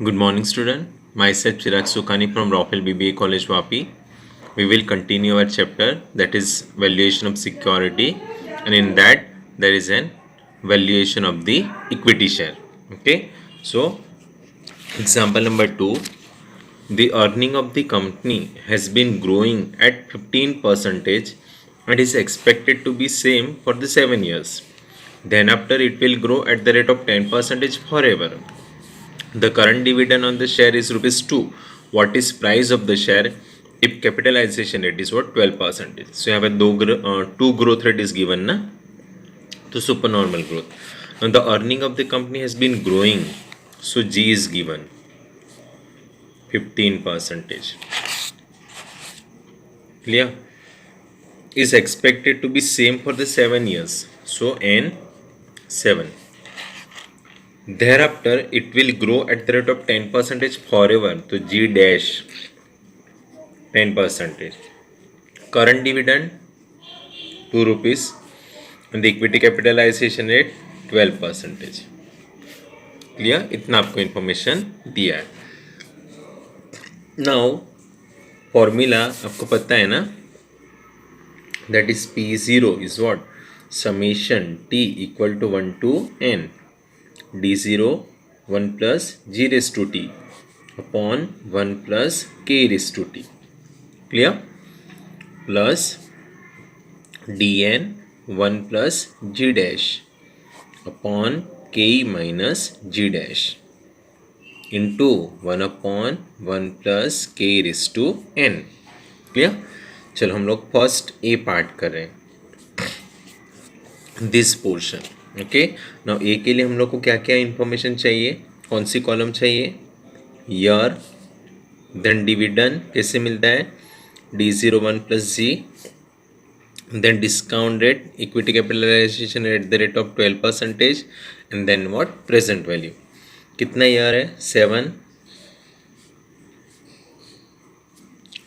Good morning, student. Myself Chirag Sukhani from Raufel BBA College, Vapi. We will continue our chapter, that is valuation of security, and in that there is an valuation of the equity share. Okay. So example number 2, the earning of the company has been growing at 15 percentage and is expected to be same for the 7 years. Then after it will grow at the rate of 10 percentage forever. The current dividend on the share is rupees 2. What is price of the share? If capitalization rate is what? 12%. So यहाँ पे two growth rate is given ना, तो supernormal growth. Now the earning of the company has been growing, so G is given 15%. Clear? Is expected to be same for the 7 years. So N 7. Thereafter, it will grow at the rate of 10% forever. So G dash 10%. Current dividend 2 rupees and the equity capitalization rate 12%. Clear? इतना आपको information दिया है. Now formula आपको पता है ना, that is P0 is what? Summation T equal to 1 to N D0 1 plus G raised to T upon 1 plus K raised to T. Clear? Plus dn 1 plus g dash upon k minus g dash into 1 upon 1 plus k raised to n. Clear? चलो हम लोग first A part कर रहे हैं, this portion. Okay, now ए के लिए हम लोग को क्या क्या इंफॉर्मेशन चाहिए, कौन सी कॉलम चाहिए? ईयर, देन डिविडेंड कैसे मिलता है? D0 1 plus G, then discount rate, equity capitalization at the rate of 12%, and then what? Present value. कितना ईयर है? 7.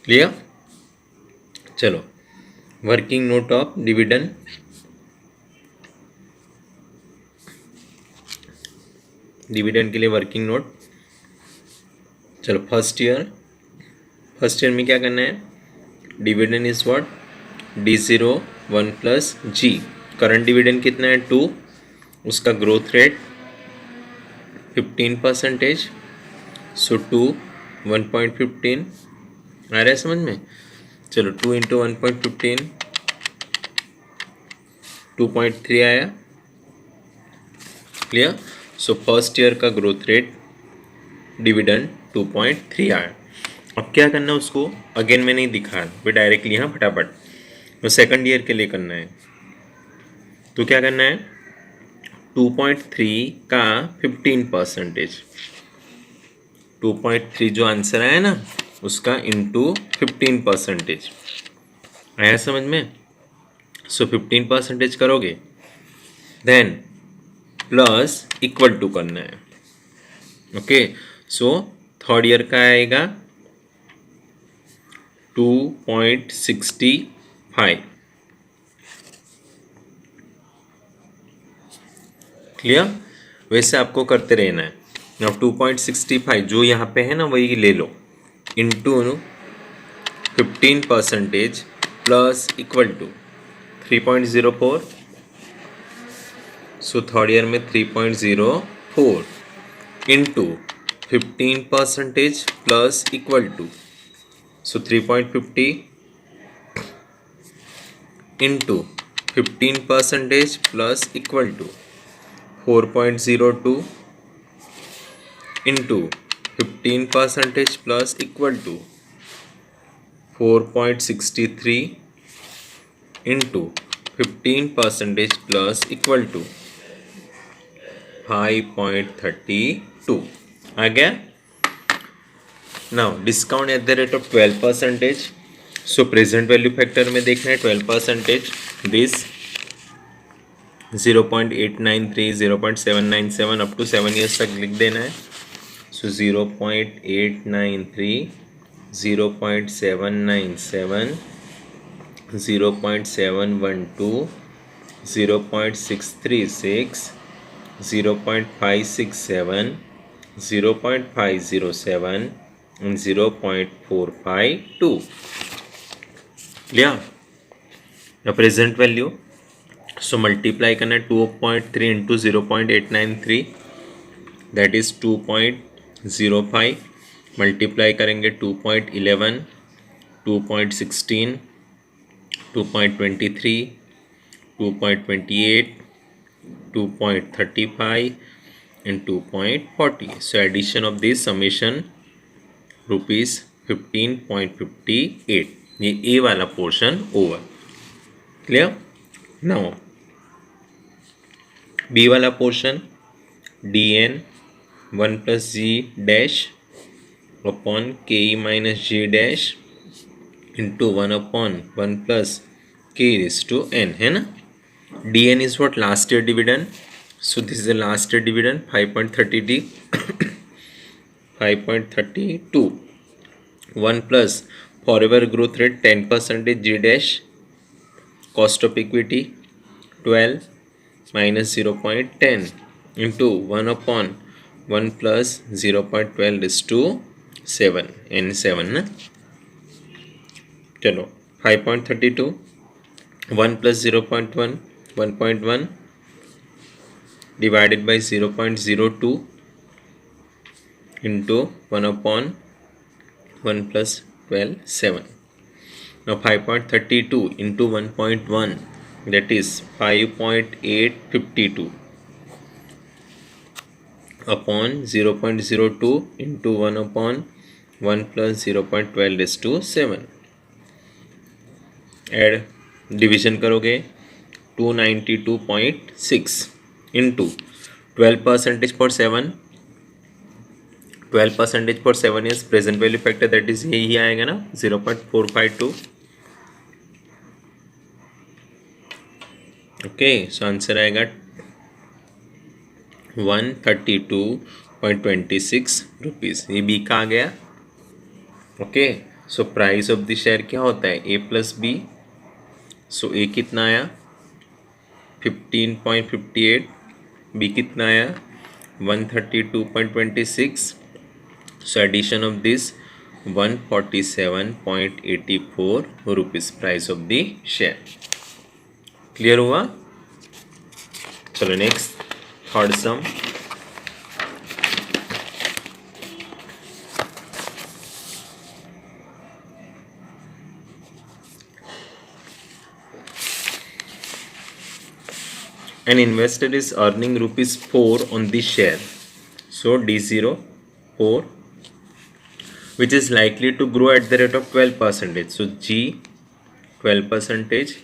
क्लियर? चलो, working note of dividend. Dividend के लिए वर्किंग नोट. चलो फर्स्ट ईयर में क्या करना है? Dividend is what? D0 1 plus G. Current dividend कितना है? 2. उसका ग्रोथ रेट 15%. सो 2 1.15 आ रहा है समझ में? चलो 2 इंटू 1.15 2.3 आया. क्लियर? सो फर्स्ट ईयर का ग्रोथ रेट डिविडेंड 2.3 आया. अब क्या करना है उसको? अगेन मैं नहीं दिखा, वे डायरेक्टली यहाँ फटाफट. तो सेकंड ईयर के लिए करना है, तो क्या करना है? 2.3 का 15%. 2.3 जो आंसर आया ना उसका इंटू 15% आया समझ में? सो 15% करोगे, देन प्लस इक्वल टू करना है. ओके, सो थर्ड ईयर का आएगा 2.65. क्लियर? वैसे आपको करते रहना है. अब 2.65 जो यहाँ पे है ना वही ले लो, into 15% plus equal to 3.04. So third year में 3.04 into 15% plus equal to, so 3.50 into 15% plus equal to 4.02 into 15% plus equal to 4.63 into 15% plus equal to 5.32 आ गया. Now discount at the rate of 12%. So present value factor में देखना है 12%. This 0.893 0.797 up to 7 years तक लिख देना है. सो 0.893 0.797 0.712 0.636 0.567 0.507 and 0.452. Yeah, the present value. So multiply करना 2.3 into 0.893, that is 2.05. Multiply करेंगे 2.11, 2.16, 2.23, 2.28, 2.35 and 2.40. So addition of this summation rupees 15.58. ये ए वाला portion over. Clear. Now B वाला portion dn 1 plus g dash upon ke minus g dash into 1 upon 1 plus k raised to n, है ना. dn is what? Last year dividend. So this is the last year dividend, 5.30d 5.32. 1 plus forever growth rate 10% g dash, cost of equity 12 minus 0.10 into 1 upon 1 plus 0.12 is to 7, n 7 ना. चलो 5.32, 1 plus 0.1 1.1 divided by 0.02 into 1 upon 1 plus 12 7. Now 5.32 into 1.1, that is 5.852 upon 0.02 into 1 upon 1 plus 0.12 is to 7. Add division करोगे 292.6 into 12% for 7. 12% for 7 is present value factor, that is यही आएगा ना 0.452. Okay, so answer आएगा 132.26 rupees. ये B का आ गया. Okay, so price of the share क्या होता है? ए प्लस बी. सो ए कितना आया? 15.58. बी कितना आया? 132.26. So addition of this 147.84 rupees price of the share. Clear हुआ? चलो next third sum. An investor is earning rupees 4 on the share. So D0 4, which is likely to grow at the rate of 12%. So G 12%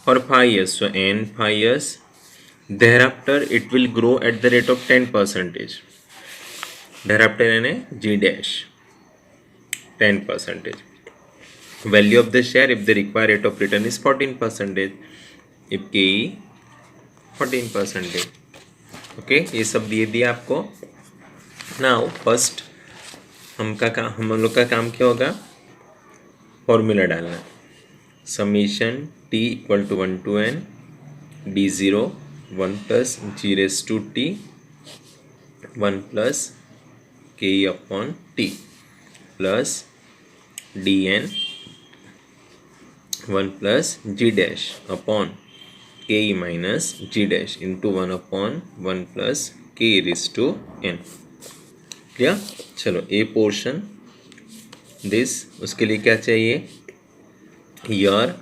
for 5 years. So N 5 years. Thereafter it will grow at the rate of 10%. Thereafter N G dash 10%. Value of the share if the required rate of return is 14%. If KE 14%. Okay, ये सब दिए दिया आपको. Now first हम लोग का काम क्या होगा? फॉर्मूला डालना. Summation T equal to 1 to n d0 1 plus g raised to t 1 plus ke upon t plus dn 1 plus g dash upon ke minus g dash into 1 upon 1 plus k raised to n. क्या? चलो ए portion this, उसके लिए क्या चाहिए? Your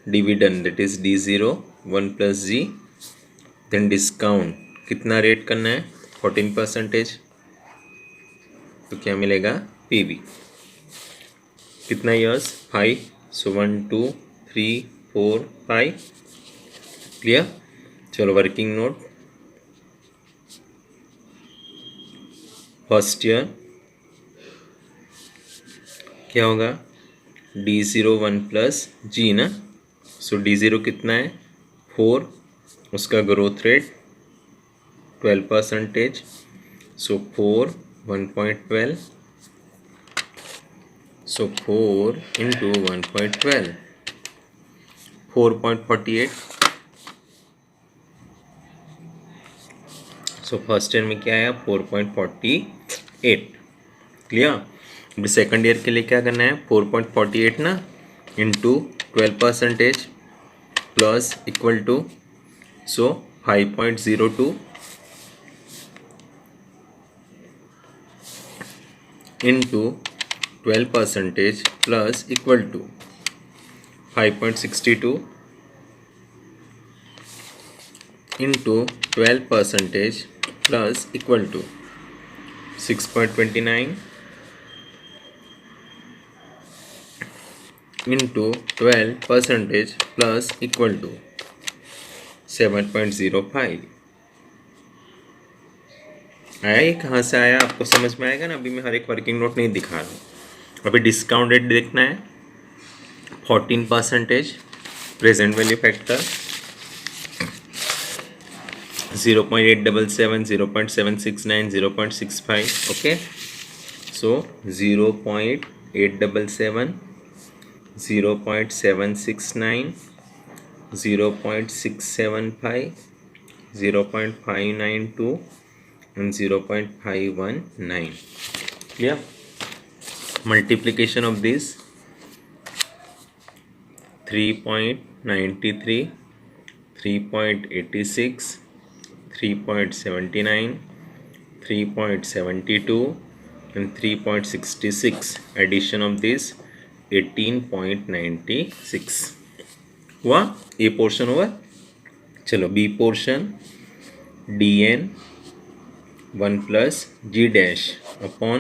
dividend that is d0 1 plus g, then discount कितना rate करना है? 14%. तो क्या मिलेगा? पीवी. कितना ईयर्स? 5. सो 1 2 3 4 5. क्लियर? चलो वर्किंग नोट. फर्स्ट ईयर क्या होगा? D0 1 plus G ना. सो D0 कितना है? 4. उसका ग्रोथ रेट 12%. सो 4 1.12. सो 4 into 1.12 4.48. सो फर्स्ट ईयर में क्या आया 4.48. क्लियर. अभी सेकंड ईयर के लिए क्या करना है 4.48 ना into 12% plus equal to so 5.02 into 12% plus equal to 5.62 into 12% plus equal to 6.29 into 12% plus equal to 7.05. आया ये कहाँ से आया आपको समझ में आएगा ना. अभी मैं हर एक वर्किंग नोट नहीं दिखा रहा हूँ. अभी डिस्काउंट रेट देखना है 14%, present value factor 0.877, 0.769, 0.65. Okay. So 0.877, 0.769, 0.675, 0.592 and 0.519. Clear? Multiplication of this 3.93, 3.86, 3.79, 3.72 and 3.66. Addition of this 18.96 हुआ. ए पोर्शन हुआ. चलो बी पोर्शन dn 1 प्लस जी डैश अपॉन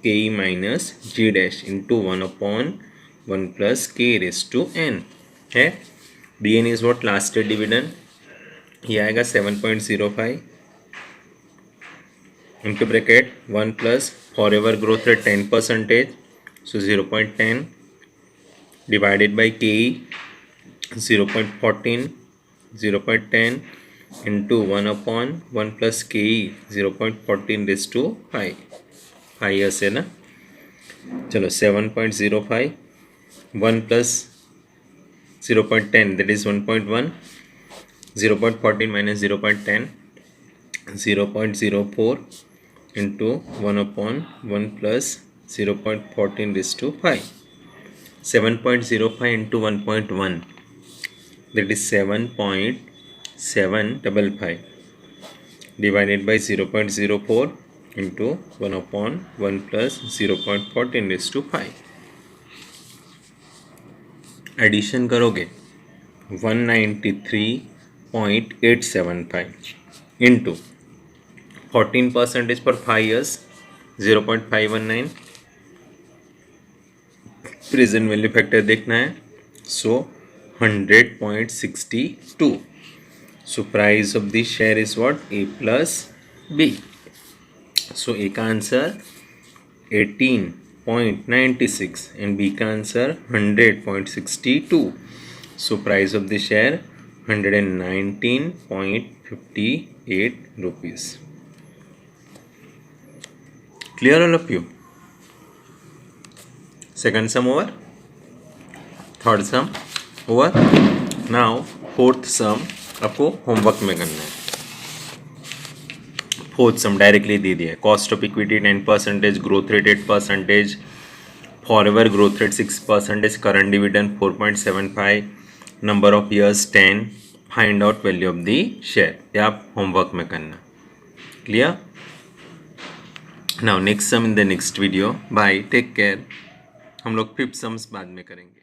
के ई माइनस जी डैश इंटू 1 अपॉन 1 प्लस के रेस टू एन है. dn is what last year dividend. ये आएगा 7.05 into bracket 1 plus for ever growth rate 10%, so 0.10 divided by के ई 0.14, 0.10 into 1 upon 1 plus के ई 0.14 raise to 5 असे ना. चलो 7.05 1 plus 0.10 that is 1.1, 0.14 minus 0.10 0.04 into 1 upon 1 plus 0.14 raise to 5. 7.05 into 1.1 that is 7.755 divided by 0.04 into 1 upon 1 plus 0.14 raised to 5. Addition करोगे 193.875 into 14% पर 5 years 0.519. Present value factor देखना है. सो 100.62. So price of this share is what? A plus B. So A का answer 18.96 and B का answer 100.62. So price of the share 119.58 rupees. Clear all of you? Second sum over. Third sum over. Now fourth sum आपको homework में करना है. Fourth sum directly दे दिया है. Cost of equity 10%, growth rate 8%, forever growth rate 6%, current dividend 4.75, number of years 10, find out value of the share. ये आप homework में करना. Clear. Now next sum in the next video. Bye, take care. हम लोग fifth sums बाद में करेंगे.